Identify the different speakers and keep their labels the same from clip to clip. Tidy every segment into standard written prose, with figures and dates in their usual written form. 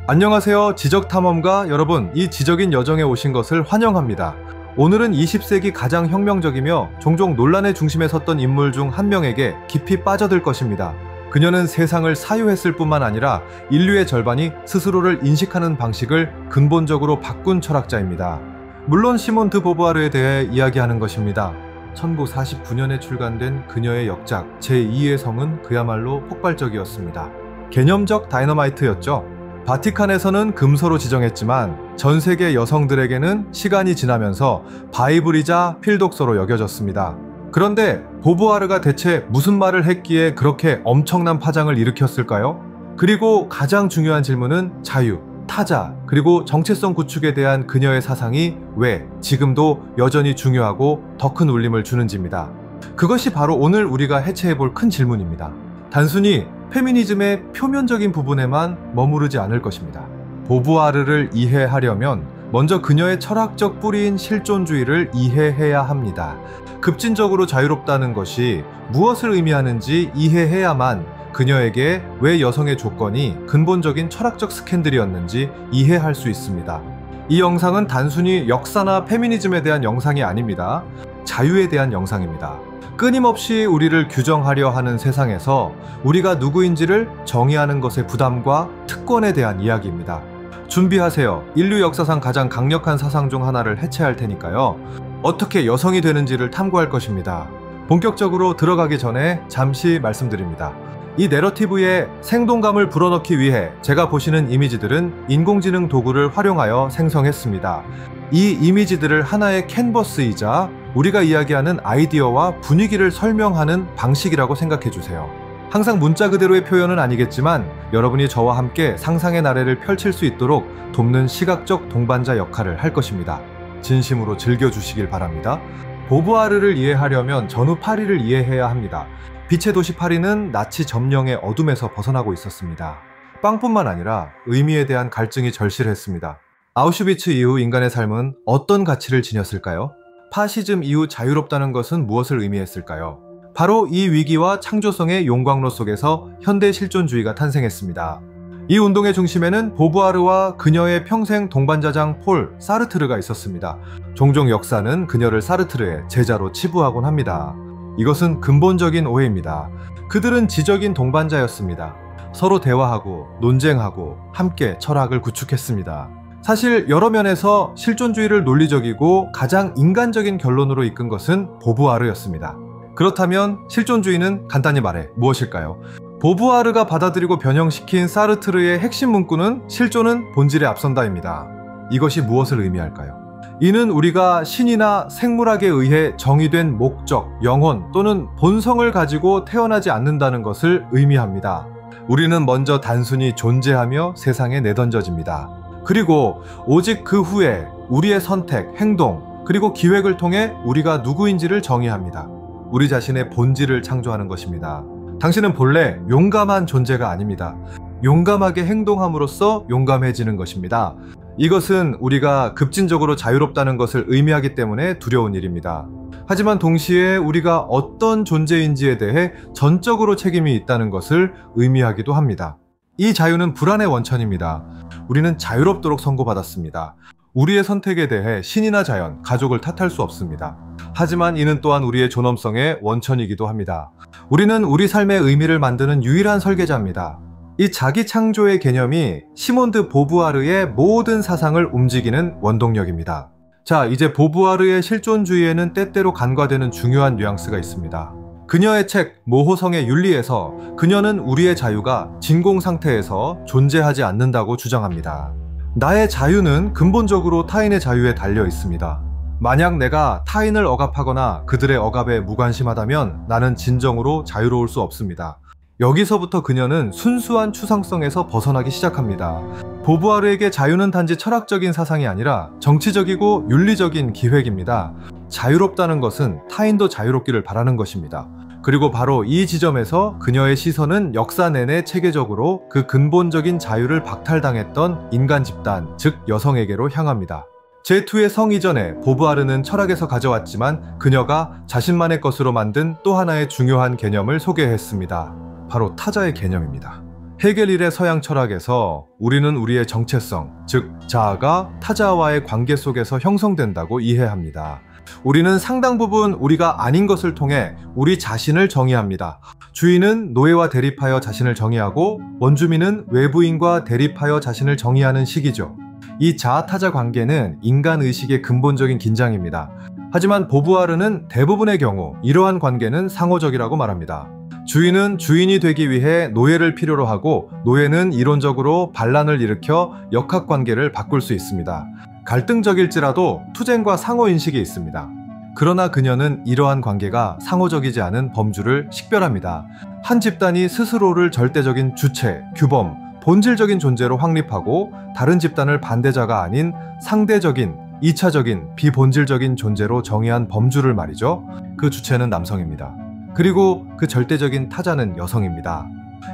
Speaker 1: 안녕하세요, 지적탐험가 여러분. 이 지적인 여정에 오신 것을 환영합니다. 오늘은 20세기 가장 혁명적이며 종종 논란의 중심에 섰던 인물 중 한 명에게 깊이 빠져들 것입니다. 그녀는 세상을 사유했을 뿐만 아니라 인류의 절반이 스스로를 인식하는 방식을 근본적으로 바꾼 철학자입니다. 물론 시몬 드 보부아르에 대해 이야기하는 것입니다. 1949년에 출간된 그녀의 역작 제2의 성은 그야말로 폭발적이었습니다. 개념적 다이너마이트였죠. 바티칸에서는 금서로 지정했지만 전 세계 여성들에게는 시간이 지나면서 바이블이자 필독서로 여겨졌습니다. 그런데 보부아르가 대체 무슨 말을 했기에 그렇게 엄청난 파장을 일으켰을까요? 그리고 가장 중요한 질문은 자유, 타자, 그리고 정체성 구축에 대한 그녀의 사상이 왜 지금도 여전히 중요하고 더 큰 울림을 주는지입니다. 그것이 바로 오늘 우리가 해체해볼 큰 질문입니다. 단순히 페미니즘의 표면적인 부분에만 머무르지 않을 것입니다. 보부아르를 이해하려면 먼저 그녀의 철학적 뿌리인 실존주의를 이해해야 합니다. 급진적으로 자유롭다는 것이 무엇을 의미하는지 이해해야만 그녀에게 왜 여성의 조건이 근본적인 철학적 스캔들이었는지 이해할 수 있습니다. 이 영상은 단순히 역사나 페미니즘에 대한 영상이 아닙니다. 자유에 대한 영상입니다. 끊임없이 우리를 규정하려 하는 세상에서 우리가 누구인지를 정의하는 것의 부담과 특권에 대한 이야기입니다. 준비하세요. 인류 역사상 가장 강력한 사상 중 하나를 해체할 테니까요. 어떻게 여성이 되는지를 탐구할 것입니다. 본격적으로 들어가기 전에 잠시 말씀드립니다. 이 내러티브에 생동감을 불어넣기 위해 제가 보시는 이미지들은 인공지능 도구를 활용하여 생성했습니다. 이 이미지들을 하나의 캔버스이자 우리가 이야기하는 아이디어와 분위기를 설명하는 방식이라고 생각해주세요. 항상 문자 그대로의 표현은 아니겠지만 여러분이 저와 함께 상상의 나래를 펼칠 수 있도록 돕는 시각적 동반자 역할을 할 것입니다. 진심으로 즐겨주시길 바랍니다. 보부아르를 이해하려면 전후 파리를 이해해야 합니다. 빛의 도시 파리는 나치 점령의 어둠에서 벗어나고 있었습니다. 빵뿐만 아니라 의미에 대한 갈증이 절실했습니다. 아우슈비츠 이후 인간의 삶은 어떤 가치를 지녔을까요? 파시즘 이후 자유롭다는 것은 무엇을 의미했을까요? 바로 이 위기와 창조성의 용광로 속에서 현대 실존주의가 탄생했습니다. 이 운동의 중심에는 보부아르와 그녀의 평생 동반자장 폴 사르트르가 있었습니다. 종종 역사는 그녀를 사르트르의 제자로 치부하곤 합니다. 이것은 근본적인 오해입니다. 그들은 지적인 동반자였습니다. 서로 대화하고 논쟁하고 함께 철학을 구축했습니다. 사실 여러 면에서 실존주의를 논리적이고 가장 인간적인 결론으로 이끈 것은 보부아르였습니다. 그렇다면 실존주의는 간단히 말해 무엇일까요? 보부아르가 받아들이고 변형시킨 사르트르의 핵심 문구는 실존은 본질에 앞선다입니다. 이것이 무엇을 의미할까요? 이는 우리가 신이나 생물학에 의해 정의된 목적, 영혼 또는 본성을 가지고 태어나지 않는다는 것을 의미합니다. 우리는 먼저 단순히 존재하며 세상에 내던져집니다. 그리고 오직 그 후에 우리의 선택, 행동, 그리고 기획을 통해 우리가 누구인지를 정의합니다. 우리 자신의 본질을 창조하는 것입니다. 당신은 본래 용감한 존재가 아닙니다. 용감하게 행동함으로써 용감해지는 것입니다. 이것은 우리가 급진적으로 자유롭다는 것을 의미하기 때문에 두려운 일입니다. 하지만 동시에 우리가 어떤 존재인지에 대해 전적으로 책임이 있다는 것을 의미하기도 합니다. 이 자유는 불안의 원천입니다. 우리는 자유롭도록 선고받았습니다. 우리의 선택에 대해 신이나 자연, 가족을 탓할 수 없습니다. 하지만 이는 또한 우리의 존엄성의 원천이기도 합니다. 우리는 우리 삶의 의미를 만드는 유일한 설계자입니다. 이 자기 창조의 개념이 시몬 드 보부아르의 모든 사상을 움직이는 원동력입니다. 자, 이제 보부아르의 실존주의에는 때때로 간과되는 중요한 뉘앙스가 있습니다. 그녀의 책 모호성의 윤리에서 그녀는 우리의 자유가 진공 상태에서 존재하지 않는다고 주장합니다. 나의 자유는 근본적으로 타인의 자유에 달려 있습니다. 만약 내가 타인을 억압하거나 그들의 억압에 무관심하다면 나는 진정으로 자유로울 수 없습니다. 여기서부터 그녀는 순수한 추상성에서 벗어나기 시작합니다. 보부아르에게 자유는 단지 철학적인 사상이 아니라 정치적이고 윤리적인 기획입니다. 자유롭다는 것은 타인도 자유롭기를 바라는 것입니다. 그리고 바로 이 지점에서 그녀의 시선은 역사 내내 체계적으로 그 근본적인 자유를 박탈당했던 인간 집단, 즉 여성에게로 향합니다. 제2의 성 이전에 보부아르는 철학에서 가져왔지만 그녀가 자신만의 것으로 만든 또 하나의 중요한 개념을 소개했습니다. 바로 타자의 개념입니다. 헤겔 서양 철학에서 우리는 우리의 정체성, 즉 자아가 타자와의 관계 속에서 형성된다고 이해합니다. 우리는 상당 부분 우리가 아닌 것을 통해 우리 자신을 정의합니다. 주인은 노예와 대립하여 자신을 정의하고 원주민은 외부인과 대립하여 자신을 정의하는 식이죠. 이 자아-타자 관계는 인간 의식의 근본적인 긴장입니다. 하지만 보부아르는 대부분의 경우 이러한 관계는 상호적이라고 말합니다. 주인은 주인이 되기 위해 노예를 필요로 하고 노예는 이론적으로 반란을 일으켜 역학관계를 바꿀 수 있습니다. 갈등적일지라도 투쟁과 상호인식이 있습니다. 그러나 그녀는 이러한 관계가 상호적이지 않은 범주를 식별합니다. 한 집단이 스스로를 절대적인 주체, 규범, 본질적인 존재로 확립하고 다른 집단을 반대자가 아닌 상대적인, 2차적인, 비본질적인 존재로 정의한 범주를 말이죠. 그 주체는 남성입니다. 그리고 그 절대적인 타자는 여성입니다.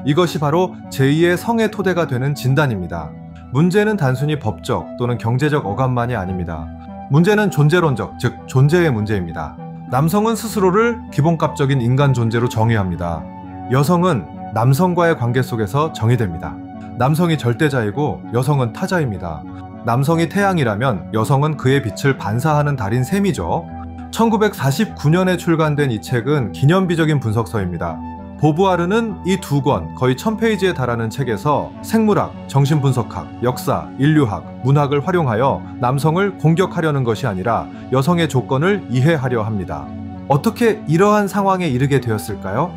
Speaker 1: 이것이 바로 제2의 성의 토대가 되는 진단입니다. 문제는 단순히 법적 또는 경제적 어감만이 아닙니다. 문제는 존재론적, 즉 존재의 문제입니다. 남성은 스스로를 기본값적인 인간 존재로 정의합니다. 여성은 남성과의 관계 속에서 정의됩니다. 남성이 절대자이고 여성은 타자입니다. 남성이 태양이라면 여성은 그의 빛을 반사하는 달인 셈이죠. 1949년에 출간된 이 책은 기념비적인 분석서입니다. 보부아르는 이 두 권, 거의 1000페이지에 달하는 책에서 생물학, 정신분석학, 역사, 인류학, 문학을 활용하여 남성을 공격하려는 것이 아니라 여성의 조건을 이해하려 합니다. 어떻게 이러한 상황에 이르게 되었을까요?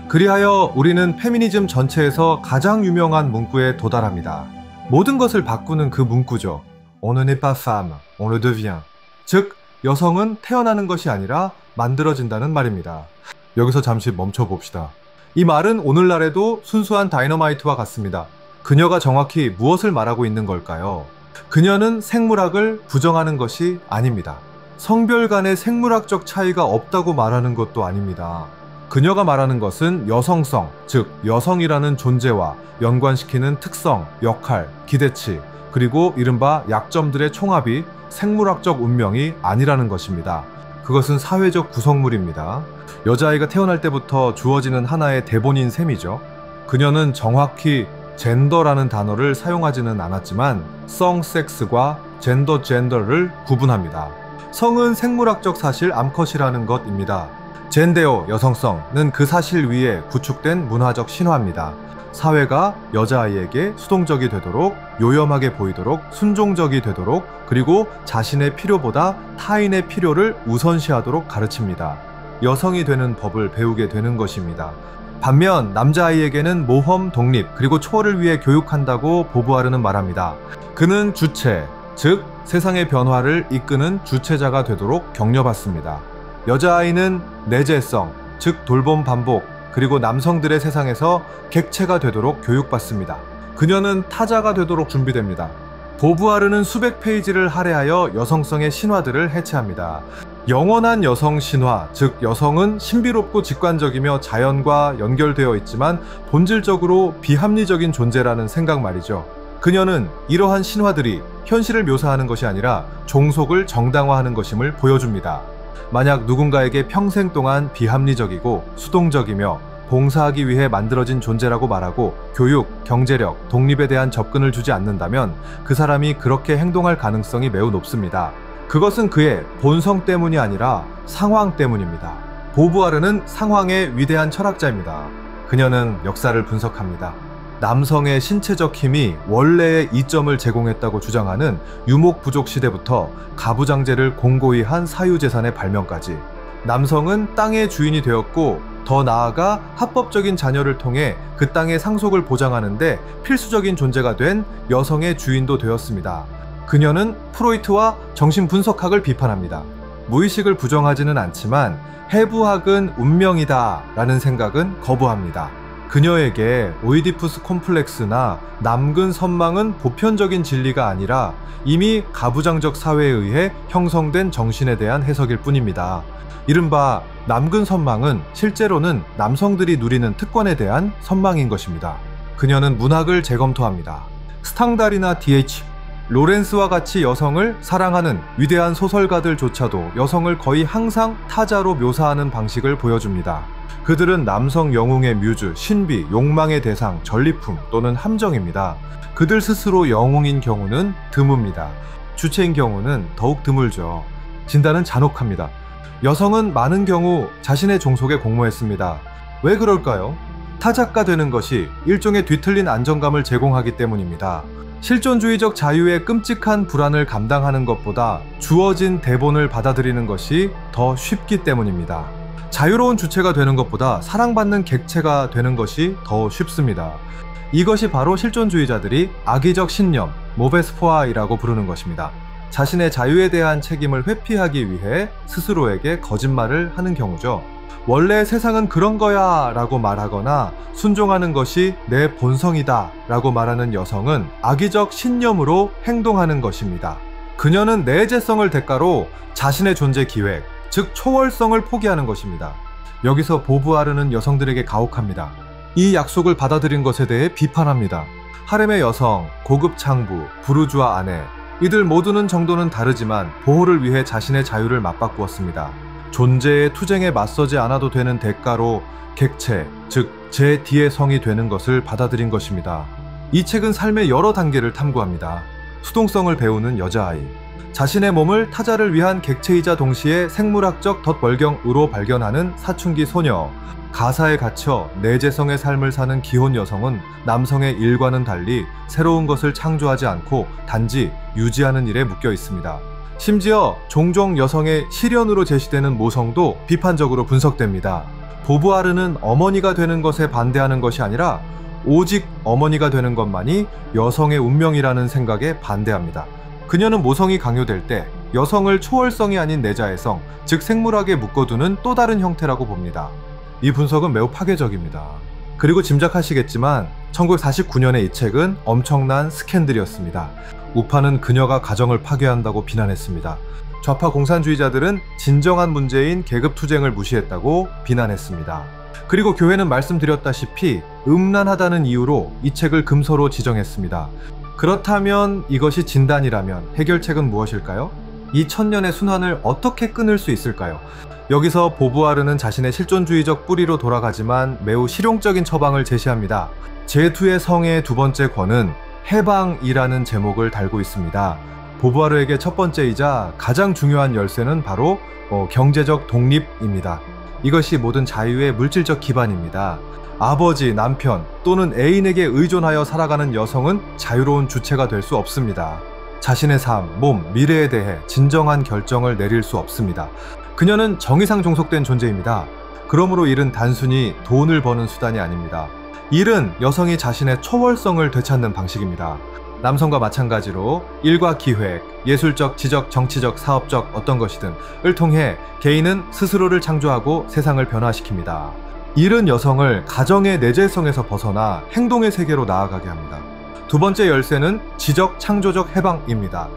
Speaker 1: 그리하여 우리는 페미니즘 전체에서 가장 유명한 문구에 도달합니다. 모든 것을 바꾸는 그 문구죠. On ne n'est pas femme, on le devient. 즉, 여성은 태어나는 것이 아니라 만들어진다는 말입니다. 여기서 잠시 멈춰봅시다. 이 말은 오늘날에도 순수한 다이너마이트와 같습니다. 그녀가 정확히 무엇을 말하고 있는 걸까요? 그녀는 생물학을 부정하는 것이 아닙니다. 성별 간의 생물학적 차이가 없다고 말하는 것도 아닙니다. 그녀가 말하는 것은 여성성, 즉 여성이라는 존재와 연관시키는 특성, 역할, 기대치, 그리고 이른바 약점들의 총합이 생물학적 운명이 아니라는 것입니다. 그것은 사회적 구성물입니다. 여자아이가 태어날 때부터 주어지는 하나의 대본인 셈이죠. 그녀는 정확히 젠더라는 단어를 사용하지는 않았지만 성, 섹스과 젠더를 구분합니다. 성은 생물학적 사실 암컷이라는 것입니다. 젠데오, 여성성은 그 사실 위에 구축된 문화적 신화입니다. 사회가 여자아이에게 수동적이 되도록, 요염하게 보이도록, 순종적이 되도록, 그리고 자신의 필요보다 타인의 필요를 우선시하도록 가르칩니다. 여성이 되는 법을 배우게 되는 것입니다. 반면 남자아이에게는 모험, 독립, 그리고 초월을 위해 교육한다고 보부아르는 말합니다. 그는 주체, 즉 세상의 변화를 이끄는 주체자가 되도록 격려받습니다. 여자아이는 내재성, 즉 돌봄 반복, 그리고 남성들의 세상에서 객체가 되도록 교육받습니다. 그녀는 타자가 되도록 준비됩니다. 보부아르는 수백 페이지를 할애하여 여성성의 신화들을 해체합니다. 영원한 여성 신화, 즉 여성은 신비롭고 직관적이며 자연과 연결되어 있지만 본질적으로 비합리적인 존재라는 생각 말이죠. 그녀는 이러한 신화들이 현실을 묘사하는 것이 아니라 종속을 정당화하는 것임을 보여줍니다. 만약 누군가에게 평생 동안 비합리적이고 수동적이며 봉사하기 위해 만들어진 존재라고 말하고 교육, 경제력, 독립에 대한 접근을 주지 않는다면 그 사람이 그렇게 행동할 가능성이 매우 높습니다. 그것은 그의 본성 때문이 아니라 상황 때문입니다. 보부아르는 상황의 위대한 철학자입니다. 그녀는 역사를 분석합니다. 남성의 신체적 힘이 원래의 이점을 제공했다고 주장하는 유목부족 시대부터 가부장제를 공고히 한 사유재산의 발명까지 남성은 땅의 주인이 되었고 더 나아가 합법적인 자녀를 통해 그 땅의 상속을 보장하는데 필수적인 존재가 된 여성의 주인도 되었습니다. 그녀는 프로이트와 정신분석학을 비판합니다. 무의식을 부정하지는 않지만 해부학은 운명이다 라는 생각은 거부합니다. 그녀에게 오이디푸스 콤플렉스나 남근 선망은 보편적인 진리가 아니라 이미 가부장적 사회에 의해 형성된 정신에 대한 해석일 뿐입니다. 이른바 남근 선망은 실제로는 남성들이 누리는 특권에 대한 선망인 것입니다. 그녀는 문학을 재검토합니다. 스탕달이나 D.H. 로렌스와 같이 여성을 사랑하는 위대한 소설가들조차도 여성을 거의 항상 타자로 묘사하는 방식을 보여줍니다. 그들은 남성 영웅의 뮤즈, 신비, 욕망의 대상, 전리품 또는 함정입니다. 그들 스스로 영웅인 경우는 드뭅니다. 주체인 경우는 더욱 드물죠. 진단은 잔혹합니다. 여성은 많은 경우 자신의 종속에 공모했습니다. 왜 그럴까요? 타작가 되는 것이 일종의 뒤틀린 안정감을 제공하기 때문입니다. 실존주의적 자유의 끔찍한 불안을 감당하는 것보다 주어진 대본을 받아들이는 것이 더 쉽기 때문입니다. 자유로운 주체가 되는 것보다 사랑받는 객체가 되는 것이 더 쉽습니다. 이것이 바로 실존주의자들이 악의적 신념, 모베스포아이라고 부르는 것입니다. 자신의 자유에 대한 책임을 회피하기 위해 스스로에게 거짓말을 하는 경우죠. 원래 세상은 그런 거야 라고 말하거나 순종하는 것이 내 본성이다 라고 말하는 여성은 악의적 신념으로 행동하는 것입니다. 그녀는 내재성을 대가로 자신의 존재 기획, 즉 초월성을 포기하는 것입니다. 여기서 보부아르는 여성들에게 가혹합니다. 이 약속을 받아들인 것에 대해 비판합니다. 하렘의 여성, 고급 창부, 부르주아 아내, 이들 모두는 정도는 다르지만 보호를 위해 자신의 자유를 맞바꾸었습니다. 존재의 투쟁에 맞서지 않아도 되는 대가로 객체, 즉 제2의 성이 되는 것을 받아들인 것입니다. 이 책은 삶의 여러 단계를 탐구합니다. 수동성을 배우는 여자아이, 자신의 몸을 타자를 위한 객체이자 동시에 생물학적 덧벌경으로 발견하는 사춘기 소녀, 가사에 갇혀 내재성의 삶을 사는 기혼 여성은 남성의 일과는 달리 새로운 것을 창조하지 않고 단지 유지하는 일에 묶여 있습니다. 심지어 종종 여성의 실현으로 제시되는 모성도 비판적으로 분석됩니다. 보부아르는 어머니가 되는 것에 반대하는 것이 아니라 오직 어머니가 되는 것만이 여성의 운명이라는 생각에 반대합니다. 그녀는 모성이 강요될 때 여성을 초월성이 아닌 내자애성, 즉 생물학에 묶어두는 또 다른 형태라고 봅니다. 이 분석은 매우 파괴적입니다. 그리고 짐작하시겠지만 1949년의 이 책은 엄청난 스캔들이었습니다. 우파는 그녀가 가정을 파괴한다고 비난했습니다. 좌파 공산주의자들은 진정한 문제인 계급투쟁을 무시했다고 비난했습니다. 그리고 교회는 말씀드렸다시피 음란하다는 이유로 이 책을 금서로 지정했습니다. 그렇다면 이것이 진단이라면 해결책은 무엇일까요? 이 천년의 순환을 어떻게 끊을 수 있을까요? 여기서 보부아르는 자신의 실존주의적 뿌리로 돌아가지만 매우 실용적인 처방을 제시합니다. 제2의 성의 두 번째 권은 해방이라는 제목을 달고 있습니다. 보부아르에게 첫 번째이자 가장 중요한 열쇠는 바로 경제적 독립입니다. 이것이 모든 자유의 물질적 기반입니다. 아버지, 남편 또는 애인에게 의존하여 살아가는 여성은 자유로운 주체가 될 수 없습니다. 자신의 삶, 몸, 미래에 대해 진정한 결정을 내릴 수 없습니다. 그녀는 정의상 종속된 존재입니다. 그러므로 일은 단순히 돈을 버는 수단이 아닙니다. 일은 여성이 자신의 초월성을 되찾는 방식입니다. 남성과 마찬가지로 일과 기획, 예술적, 지적, 정치적, 사업적 어떤 것이든 을 통해 개인은 스스로를 창조하고 세상을 변화시킵니다. 일은 여성을 가정의 내재성에서 벗어나 행동의 세계로 나아가게 합니다. 두 번째 열쇠는 지적, 창조적 해방입니다.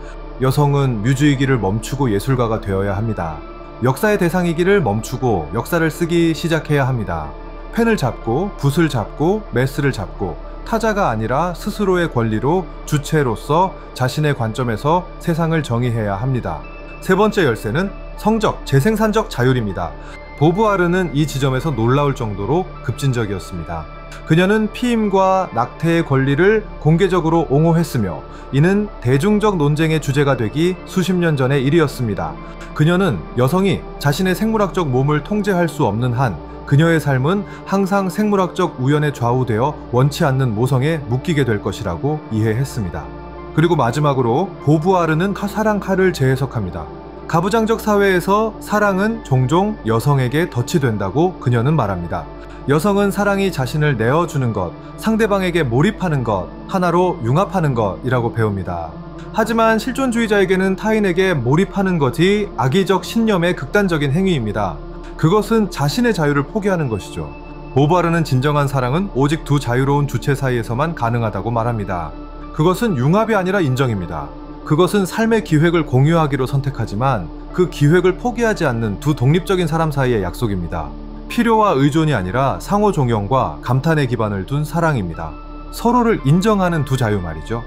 Speaker 1: 여성은 뮤즈이기를 멈추고 예술가가 되어야 합니다. 역사의 대상이기를 멈추고 역사를 쓰기 시작해야 합니다. 펜을 잡고 붓을 잡고 메스를 잡고 타자가 아니라 스스로의 권리로 주체로서 자신의 관점에서 세상을 정의해야 합니다. 세 번째 열쇠는 성적, 재생산적 자율입니다. 보부아르는 이 지점에서 놀라울 정도로 급진적이었습니다. 그녀는 피임과 낙태의 권리를 공개적으로 옹호했으며 이는 대중적 논쟁의 주제가 되기 수십 년 전의 일이었습니다. 그녀는 여성이 자신의 생물학적 몸을 통제할 수 없는 한 그녀의 삶은 항상 생물학적 우연에 좌우되어 원치 않는 모성에 묶이게 될 것이라고 이해했습니다. 그리고 마지막으로 보부아르는 사랑 칼을 재해석합니다. 가부장적 사회에서 사랑은 종종 여성에게 덫이 된다고 그녀는 말합니다. 여성은 사랑이 자신을 내어주는 것, 상대방에게 몰입하는 것, 하나로 융합하는 것이라고 배웁니다. 하지만 실존주의자에게는 타인에게 몰입하는 것이 악의적 신념의 극단적인 행위입니다. 그것은 자신의 자유를 포기하는 것이죠. 보부아르는 진정한 사랑은 오직 두 자유로운 주체 사이에서만 가능하다고 말합니다. 그것은 융합이 아니라 인정입니다. 그것은 삶의 기획을 공유하기로 선택하지만 그 기획을 포기하지 않는 두 독립적인 사람 사이의 약속입니다. 필요와 의존이 아니라 상호 존경과 감탄의 기반을 둔 사랑입니다. 서로를 인정하는 두 자유 말이죠.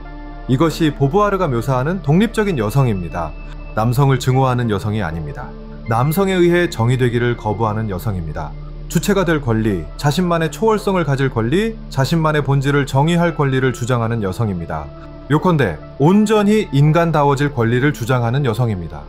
Speaker 1: 이것이 보부아르가 묘사하는 독립적인 여성입니다. 남성을 증오하는 여성이 아닙니다. 남성에 의해 정의되기를 거부하는 여성입니다. 주체가 될 권리, 자신만의 초월성을 가질 권리, 자신만의 본질을 정의할 권리를 주장하는 여성입니다. 요컨대 온전히 인간다워질 권리를 주장하는 여성입니다.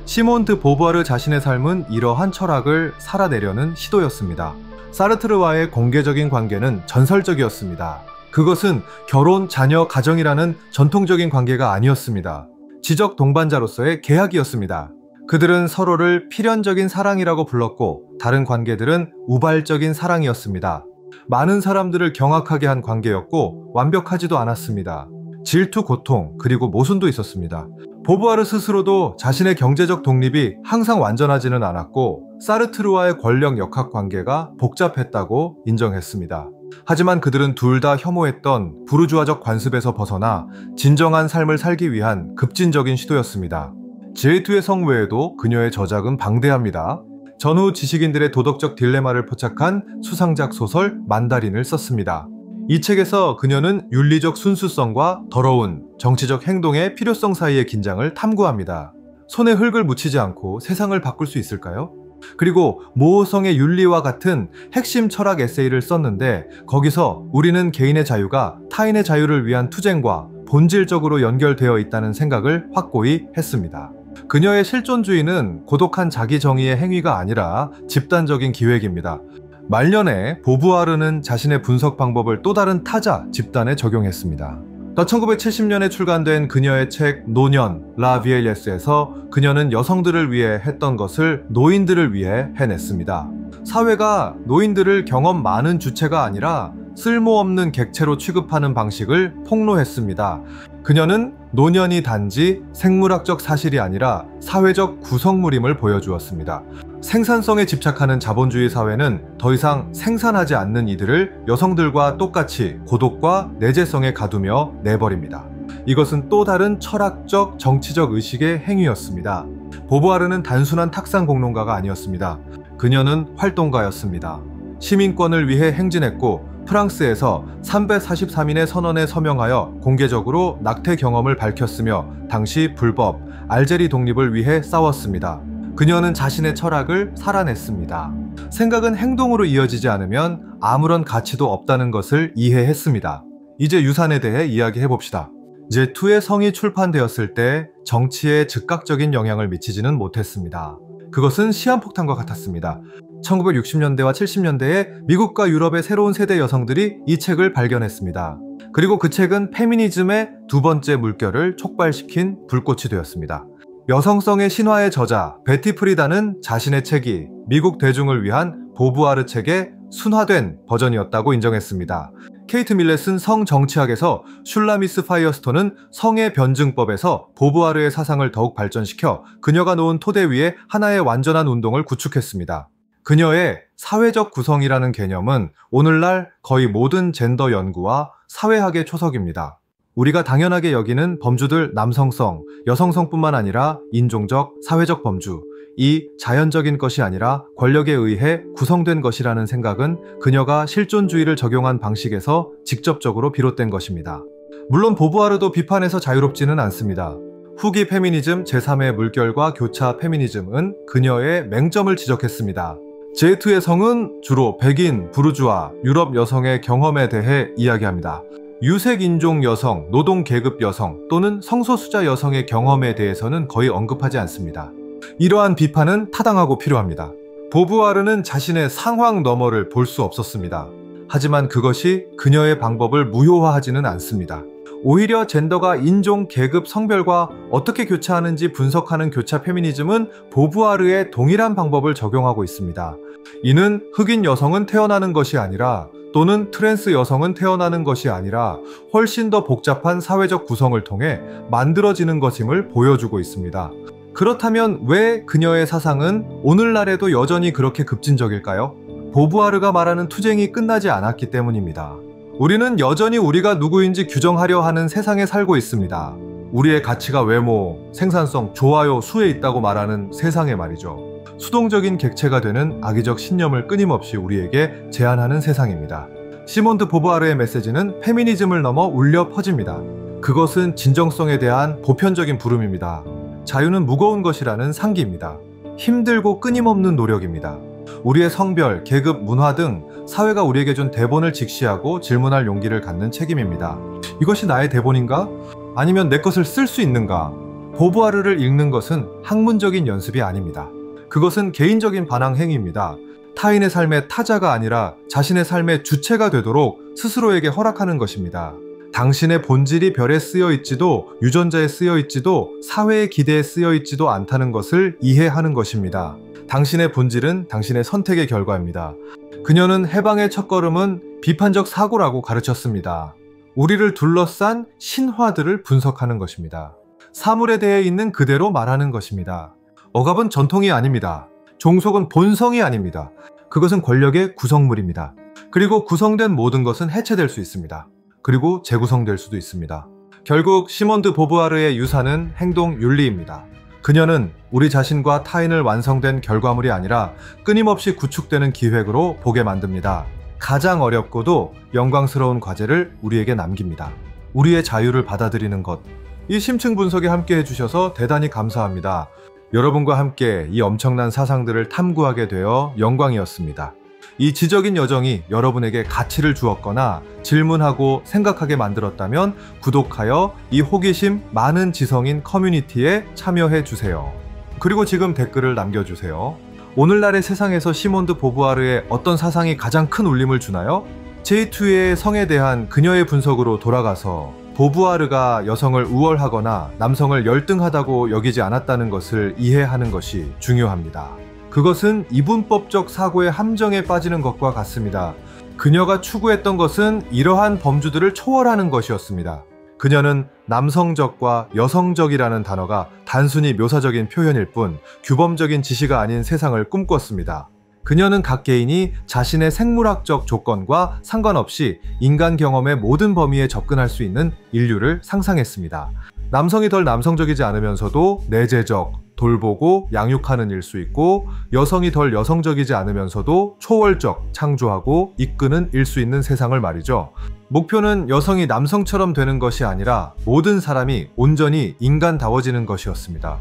Speaker 1: 시몬 드 보부아르 자신의 삶은 이러한 철학을 살아내려는 시도였습니다. 사르트르와의 공개적인 관계는 전설적이었습니다. 그것은 결혼, 자녀, 가정이라는 전통적인 관계가 아니었습니다. 지적 동반자로서의 계약이었습니다. 그들은 서로를 필연적인 사랑이라고 불렀고 다른 관계들은 우발적인 사랑이었습니다. 많은 사람들을 경악하게 한 관계였고 완벽하지도 않았습니다. 질투, 고통, 그리고 모순도 있었습니다. 보부아르 스스로도 자신의 경제적 독립이 항상 완전하지는 않았고 사르트르와의 권력 역학 관계가 복잡했다고 인정했습니다. 하지만 그들은 둘 다 혐오했던 부르주아적 관습에서 벗어나 진정한 삶을 살기 위한 급진적인 시도였습니다. 제이투의 성 외에도 그녀의 저작은 방대합니다. 전후 지식인들의 도덕적 딜레마를 포착한 수상작 소설 만다린을 썼습니다. 이 책에서 그녀는 윤리적 순수성과 더러운 정치적 행동의 필요성 사이의 긴장을 탐구합니다. 손에 흙을 묻히지 않고 세상을 바꿀 수 있을까요? 그리고 모호성의 윤리와 같은 핵심 철학 에세이를 썼는데 거기서 우리는 개인의 자유가 타인의 자유를 위한 투쟁과 본질적으로 연결되어 있다는 생각을 확고히 했습니다. 그녀의 실존주의는 고독한 자기 정의의 행위가 아니라 집단적인 기획입니다. 말년에 보부아르는 자신의 분석 방법을 또 다른 타자 집단에 적용했습니다. 1970년에 출간된 그녀의 책 노년 라 비엘레스에서 그녀는 여성들을 위해 했던 것을 노인들을 위해 해냈습니다. 사회가 노인들을 경험 많은 주체가 아니라 쓸모없는 객체로 취급하는 방식을 폭로했습니다. 그녀는 노년이 단지 생물학적 사실이 아니라 사회적 구성물임을 보여주었습니다. 생산성에 집착하는 자본주의 사회는 더 이상 생산하지 않는 이들을 여성들과 똑같이 고독과 내재성에 가두며 내버립니다. 이것은 또 다른 철학적, 정치적 의식의 행위였습니다. 보부아르는 단순한 탁상 공론가가 아니었습니다. 그녀는 활동가였습니다. 시민권을 위해 행진했고 프랑스에서 343인의 선언에 서명하여 공개적으로 낙태 경험을 밝혔으며 당시 불법 알제리 독립을 위해 싸웠습니다. 그녀는 자신의 철학을 살아냈습니다. 생각은 행동으로 이어지지 않으면 아무런 가치도 없다는 것을 이해했습니다. 이제 유산에 대해 이야기해봅시다. 제2의 성이 출판되었을 때 정치에 즉각적인 영향을 미치지는 못했습니다. 그것은 시한폭탄과 같았습니다. 1960년대와 70년대에 미국과 유럽의 새로운 세대 여성들이 이 책을 발견했습니다. 그리고 그 책은 페미니즘의 두 번째 물결을 촉발시킨 불꽃이 되었습니다. 여성성의 신화의 저자 베티 프리다는 자신의 책이 미국 대중을 위한 보부아르 책의 순화된 버전이었다고 인정했습니다. 케이트 밀렛은 성정치학에서 슐라미스 파이어스톤은 성의 변증법에서 보부아르의 사상을 더욱 발전시켜 그녀가 놓은 토대 위에 하나의 완전한 운동을 구축했습니다. 그녀의 사회적 구성이라는 개념은 오늘날 거의 모든 젠더 연구와 사회학의 초석입니다. 우리가 당연하게 여기는 범주들 남성성, 여성성뿐만 아니라 인종적, 사회적 범주, 이 자연적인 것이 아니라 권력에 의해 구성된 것이라는 생각은 그녀가 실존주의를 적용한 방식에서 직접적으로 비롯된 것입니다. 물론 보부아르도 비판에서 자유롭지는 않습니다. 후기 페미니즘 제3의 물결과 교차 페미니즘은 그녀의 맹점을 지적했습니다. 제2의 성은 주로 백인, 부르주아, 유럽 여성의 경험에 대해 이야기합니다. 유색인종 여성, 노동계급 여성 또는 성소수자 여성의 경험에 대해서는 거의 언급하지 않습니다. 이러한 비판은 타당하고 필요합니다. 보부아르는 자신의 상황 너머를 볼 수 없었습니다. 하지만 그것이 그녀의 방법을 무효화하지는 않습니다. 오히려 젠더가 인종, 계급, 성별과 어떻게 교차하는지 분석하는 교차 페미니즘은 보부아르의 동일한 방법을 적용하고 있습니다. 이는 흑인 여성은 태어나는 것이 아니라 또는 트랜스 여성은 태어나는 것이 아니라 훨씬 더 복잡한 사회적 구성을 통해 만들어지는 것임을 보여주고 있습니다. 그렇다면 왜 그녀의 사상은 오늘날에도 여전히 그렇게 급진적일까요? 보부아르가 말하는 투쟁이 끝나지 않았기 때문입니다. 우리는 여전히 우리가 누구인지 규정하려 하는 세상에 살고 있습니다. 우리의 가치가 외모, 생산성, 좋아요, 수에 있다고 말하는 세상에 말이죠. 수동적인 객체가 되는 악의적 신념을 끊임없이 우리에게 제안하는 세상입니다. 시몬 드 보부아르의 메시지는 페미니즘을 넘어 울려 퍼집니다. 그것은 진정성에 대한 보편적인 부름입니다. 자유는 무거운 것이라는 상기입니다. 힘들고 끊임없는 노력입니다. 우리의 성별, 계급, 문화 등 사회가 우리에게 준 대본을 직시하고 질문할 용기를 갖는 책임입니다. 이것이 나의 대본인가? 아니면 내 것을 쓸 수 있는가? 보부아르를 읽는 것은 학문적인 연습이 아닙니다. 그것은 개인적인 반항 행위입니다. 타인의 삶의 타자가 아니라 자신의 삶의 주체가 되도록 스스로에게 허락하는 것입니다. 당신의 본질이 별에 쓰여 있지도 유전자에 쓰여 있지도 사회의 기대에 쓰여 있지도 않다는 것을 이해하는 것입니다. 당신의 본질은 당신의 선택의 결과입니다. 그녀는 해방의 첫걸음은 비판적 사고라고 가르쳤습니다. 우리를 둘러싼 신화들을 분석하는 것입니다. 사물에 대해 있는 그대로 말하는 것입니다. 억압은 전통이 아닙니다. 종속은 본성이 아닙니다. 그것은 권력의 구성물입니다. 그리고 구성된 모든 것은 해체될 수 있습니다. 그리고 재구성될 수도 있습니다. 결국 시몬드 보부아르의 유산은 행동 윤리입니다. 그녀는 우리 자신과 타인을 완성된 결과물이 아니라 끊임없이 구축되는 기획으로 보게 만듭니다. 가장 어렵고도 영광스러운 과제를 우리에게 남깁니다. 우리의 자유를 받아들이는 것. 이 심층 분석에 함께 해주셔서 대단히 감사합니다. 여러분과 함께 이 엄청난 사상들을 탐구하게 되어 영광이었습니다. 이 지적인 여정이 여러분에게 가치를 주었거나 질문하고 생각하게 만들었다면 구독하여 이 호기심 많은 지성인 커뮤니티에 참여해 주세요. 그리고 지금 댓글을 남겨주세요. 오늘날의 세상에서 시몬드 보부아르의 어떤 사상이 가장 큰 울림을 주나요? 제2의 성에 대한 그녀의 분석으로 돌아가서 보부아르가 여성을 우월하거나 남성을 열등하다고 여기지 않았다는 것을 이해하는 것이 중요합니다. 그것은 이분법적 사고의 함정에 빠지는 것과 같습니다. 그녀가 추구했던 것은 이러한 범주들을 초월하는 것이었습니다. 그녀는 남성적과 여성적이라는 단어가 단순히 묘사적인 표현일 뿐 규범적인 지시가 아닌 세상을 꿈꿨습니다. 그녀는 각 개인이 자신의 생물학적 조건과 상관없이 인간 경험의 모든 범위에 접근할 수 있는 인류를 상상했습니다. 남성이 덜 남성적이지 않으면서도 내재적, 돌보고 양육하는 일 수 있고 여성이 덜 여성적이지 않으면서도 초월적, 창조하고 이끄는 일 수 있는 세상을 말이죠. 목표는 여성이 남성처럼 되는 것이 아니라 모든 사람이 온전히 인간다워지는 것이었습니다.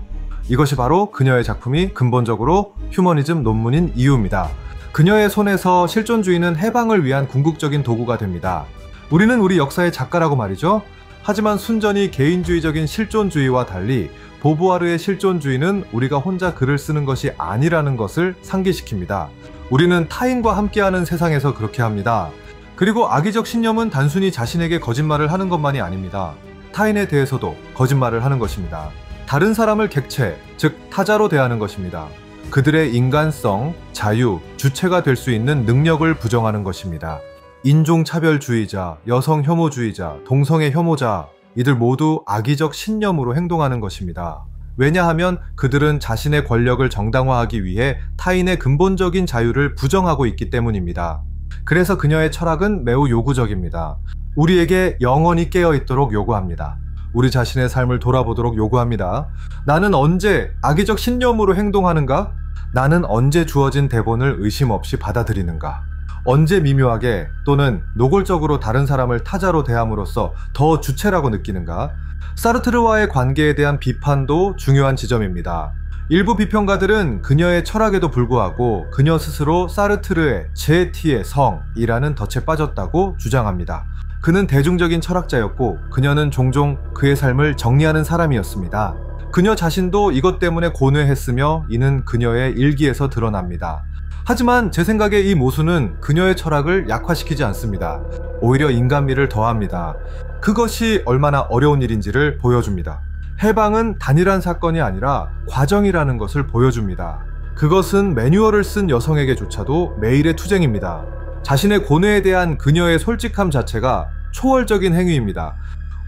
Speaker 1: 이것이 바로 그녀의 작품이 근본적으로 휴머니즘 논문인 이유입니다. 그녀의 손에서 실존주의는 해방을 위한 궁극적인 도구가 됩니다. 우리는 우리 역사의 작가라고 말이죠. 하지만 순전히 개인주의적인 실존주의와 달리 보부아르의 실존주의는 우리가 혼자 글을 쓰는 것이 아니라는 것을 상기시킵니다. 우리는 타인과 함께하는 세상에서 그렇게 합니다. 그리고 악의적 신념은 단순히 자신에게 거짓말을 하는 것만이 아닙니다. 타인에 대해서도 거짓말을 하는 것입니다. 다른 사람을 객체, 즉 타자로 대하는 것입니다. 그들의 인간성, 자유, 주체가 될 수 있는 능력을 부정하는 것입니다. 인종차별주의자, 여성혐오주의자, 동성애 혐오자, 이들 모두 악의적 신념으로 행동하는 것입니다. 왜냐하면 그들은 자신의 권력을 정당화하기 위해 타인의 근본적인 자유를 부정하고 있기 때문입니다. 그래서 그녀의 철학은 매우 요구적입니다. 우리에게 영원히 깨어있도록 요구합니다. 우리 자신의 삶을 돌아보도록 요구합니다. 나는 언제 악의적 신념으로 행동하는가? 나는 언제 주어진 대본을 의심 없이 받아들이는가? 언제 미묘하게 또는 노골적으로 다른 사람을 타자로 대함으로써 더 주체라고 느끼는가? 사르트르와의 관계에 대한 비판도 중요한 지점입니다. 일부 비평가들은 그녀의 철학에도 불구하고 그녀 스스로 사르트르의 제-T의 성이라는 덫에 빠졌다고 주장합니다. 그는 대중적인 철학자였고 그녀는 종종 그의 삶을 정리하는 사람이었습니다. 그녀 자신도 이것 때문에 고뇌했으며 이는 그녀의 일기에서 드러납니다. 하지만 제 생각에 이 모순은 그녀의 철학을 약화시키지 않습니다. 오히려 인간미를 더합니다. 그것이 얼마나 어려운 일인지를 보여줍니다. 해방은 단일한 사건이 아니라 과정이라는 것을 보여줍니다. 그것은 매뉴얼을 쓴 여성에게조차도 매일의 투쟁입니다. 자신의 고뇌에 대한 그녀의 솔직함 자체가 초월적인 행위입니다.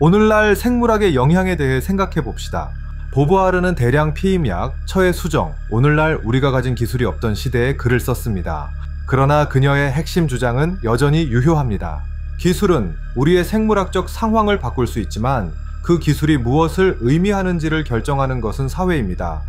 Speaker 1: 오늘날 생물학의 영향에 대해 생각해 봅시다. 보부아르는 대량 피임약, 처해 수정, 오늘날 우리가 가진 기술이 없던 시대에 글을 썼습니다. 그러나 그녀의 핵심 주장은 여전히 유효합니다. 기술은 우리의 생물학적 상황을 바꿀 수 있지만 그 기술이 무엇을 의미하는지를 결정하는 것은 사회입니다.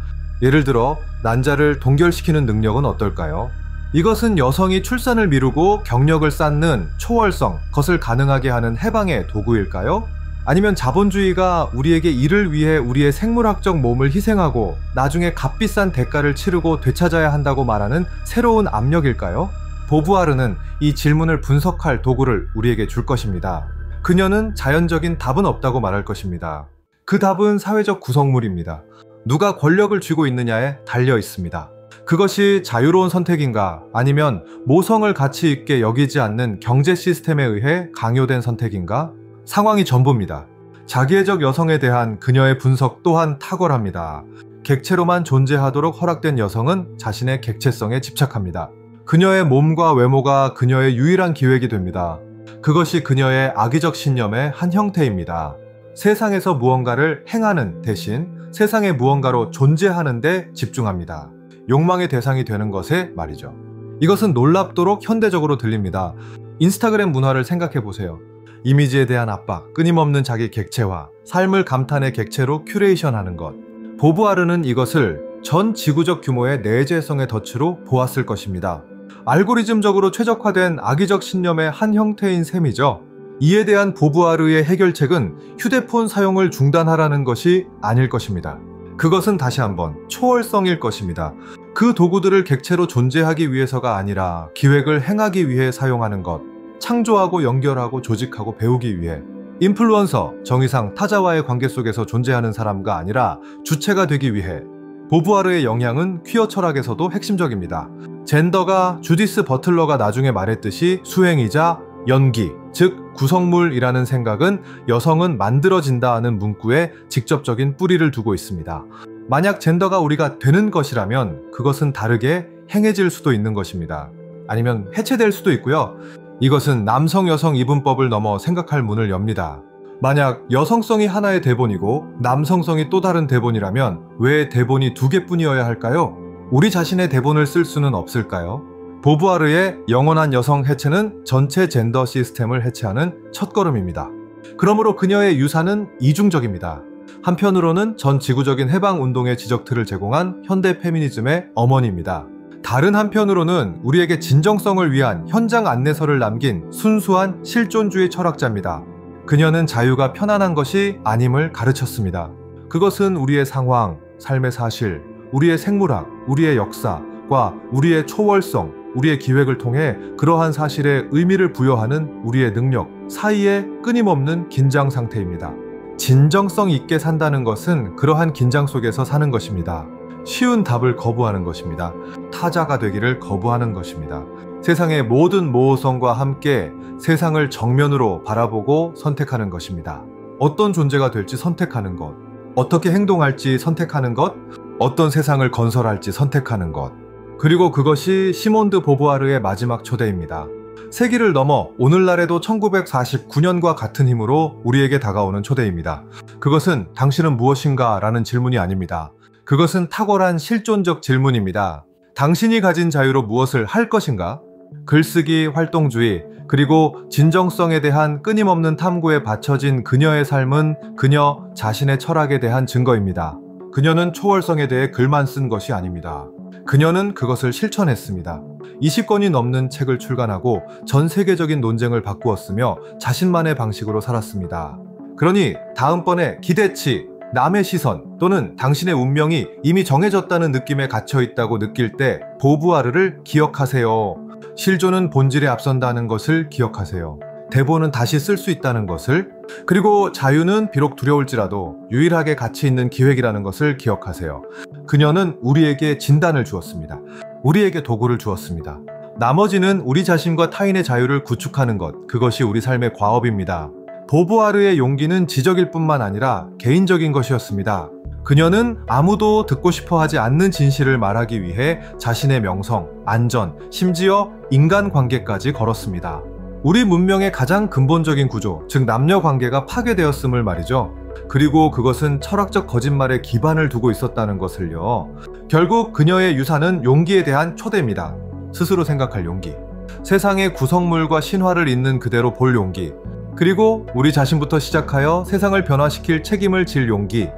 Speaker 1: 예를 들어 난자를 동결시키는 능력은 어떨까요? 이것은 여성이 출산을 미루고 경력을 쌓는 초월성, 것을 가능하게 하는 해방의 도구일까요? 아니면 자본주의가 우리에게 이를 위해 우리의 생물학적 몸을 희생하고 나중에 값비싼 대가를 치르고 되찾아야 한다고 말하는 새로운 압력일까요? 보부아르는 이 질문을 분석할 도구를 우리에게 줄 것입니다. 그녀는 자연적인 답은 없다고 말할 것입니다. 그 답은 사회적 구성물입니다. 누가 권력을 쥐고 있느냐에 달려 있습니다. 그것이 자유로운 선택인가 아니면 모성을 가치 있게 여기지 않는 경제 시스템에 의해 강요된 선택인가? 상황이 전부입니다. 자기애적 여성에 대한 그녀의 분석 또한 탁월합니다. 객체로만 존재하도록 허락된 여성은 자신의 객체성에 집착합니다. 그녀의 몸과 외모가 그녀의 유일한 기획이 됩니다. 그것이 그녀의 악의적 신념의 한 형태입니다. 세상에서 무언가를 행하는 대신 세상의 무언가로 존재하는 데 집중합니다. 욕망의 대상이 되는 것에 말이죠. 이것은 놀랍도록 현대적으로 들립니다. 인스타그램 문화를 생각해 보세요. 이미지에 대한 압박, 끊임없는 자기 객체화, 삶을 감탄의 객체로 큐레이션하는 것. 보부아르는 이것을 전 지구적 규모의 내재성의 덫으로 보았을 것입니다. 알고리즘적으로 최적화된 악의적 신념의 한 형태인 셈이죠. 이에 대한 보부아르의 해결책은 휴대폰 사용을 중단하라는 것이 아닐 것입니다. 그것은 다시 한번 초월성일 것입니다. 그 도구들을 객체로 존재하기 위해서가 아니라 기획을 행하기 위해 사용하는 것. 창조하고 연결하고 조직하고 배우기 위해. 인플루언서, 정의상 타자와의 관계 속에서 존재하는 사람가 아니라 주체가 되기 위해. 보부아르의 영향은 퀴어 철학에서도 핵심적입니다. 젠더가 주디스 버틀러가 나중에 말했듯이 수행이자 연기, 즉 구성물이라는 생각은 여성은 만들어진다 하는 문구에 직접적인 뿌리를 두고 있습니다. 만약 젠더가 우리가 되는 것이라면 그것은 다르게 행해질 수도 있는 것입니다. 아니면 해체될 수도 있고요. 이것은 남성 여성 이분법을 넘어 생각할 문을 엽니다. 만약 여성성이 하나의 대본이고 남성성이 또 다른 대본이라면 왜 대본이 두 개뿐이어야 할까요? 우리 자신의 대본을 쓸 수는 없을까요? 보부아르의 영원한 여성 해체는 전체 젠더 시스템을 해체하는 첫걸음입니다. 그러므로 그녀의 유산은 이중적입니다. 한편으로는 전 지구적인 해방운동의 지적틀을 제공한 현대 페미니즘의 어머니입니다. 다른 한편으로는 우리에게 진정성을 위한 현장 안내서를 남긴 순수한 실존주의 철학자입니다. 그녀는 자유가 편안한 것이 아님을 가르쳤습니다. 그것은 우리의 상황, 삶의 사실, 우리의 생물학, 우리의 역사과 우리의 초월성, 우리의 기획을 통해 그러한 사실에 의미를 부여하는 우리의 능력 사이의 끊임없는 긴장 상태입니다. 진정성 있게 산다는 것은 그러한 긴장 속에서 사는 것입니다. 쉬운 답을 거부하는 것입니다. 타자가 되기를 거부하는 것입니다. 세상의 모든 모호성과 함께 세상을 정면으로 바라보고 선택하는 것입니다. 어떤 존재가 될지 선택하는 것, 어떻게 행동할지 선택하는 것, 어떤 세상을 건설할지 선택하는 것. 그리고 그것이 시몬드 보부아르의 마지막 초대입니다. 세기를 넘어 오늘날에도 1949년과 같은 힘으로 우리에게 다가오는 초대입니다. 그것은 당신은 무엇인가? 라는 질문이 아닙니다. 그것은 탁월한 실존적 질문입니다. 당신이 가진 자유로 무엇을 할 것인가? 글쓰기, 활동주의, 그리고 진정성에 대한 끊임없는 탐구에 바쳐진 그녀의 삶은 그녀 자신의 철학에 대한 증거입니다. 그녀는 초월성에 대해 글만 쓴 것이 아닙니다. 그녀는 그것을 실천했습니다. 20권이 넘는 책을 출간하고 전 세계적인 논쟁을 바꾸었으며 자신만의 방식으로 살았습니다. 그러니 다음번에 기대치, 남의 시선 또는 당신의 운명이 이미 정해졌다는 느낌에 갇혀있다고 느낄 때 보부아르를 기억하세요. 실존은 본질에 앞선다는 것을 기억하세요. 대본은 다시 쓸 수 있다는 것을, 그리고 자유는 비록 두려울지라도 유일하게 가치 있는 기획이라는 것을 기억하세요. 그녀는 우리에게 진단을 주었습니다. 우리에게 도구를 주었습니다. 나머지는 우리 자신과 타인의 자유를 구축하는 것, 그것이 우리 삶의 과업입니다. 보부아르의 용기는 지적일 뿐만 아니라 개인적인 것이었습니다. 그녀는 아무도 듣고 싶어 하지 않는 진실을 말하기 위해 자신의 명성, 안전, 심지어 인간관계까지 걸었습니다. 우리 문명의 가장 근본적인 구조, 즉 남녀 관계가 파괴되었음을 말이죠. 그리고 그것은 철학적 거짓말에 기반을 두고 있었다는 것을요. 결국 그녀의 유산은 용기에 대한 초대입니다. 스스로 생각할 용기, 세상의 구성물과 신화를 있는 그대로 볼 용기, 그리고 우리 자신부터 시작하여 세상을 변화시킬 책임을 질 용기,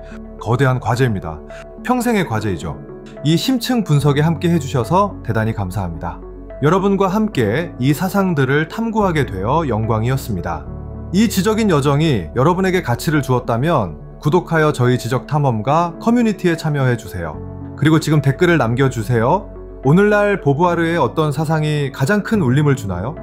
Speaker 1: 거대한 과제입니다. 평생의 과제이죠. 이 심층 분석에 함께 해주셔서 대단히 감사합니다. 여러분과 함께 이 사상들을 탐구하게 되어 영광이었습니다. 이 지적인 여정이 여러분에게 가치를 주었다면 구독하여 저희 지적 탐험가 커뮤니티에 참여해주세요. 그리고 지금 댓글을 남겨주세요. 오늘날 보부아르의 어떤 사상이 가장 큰 울림을 주나요?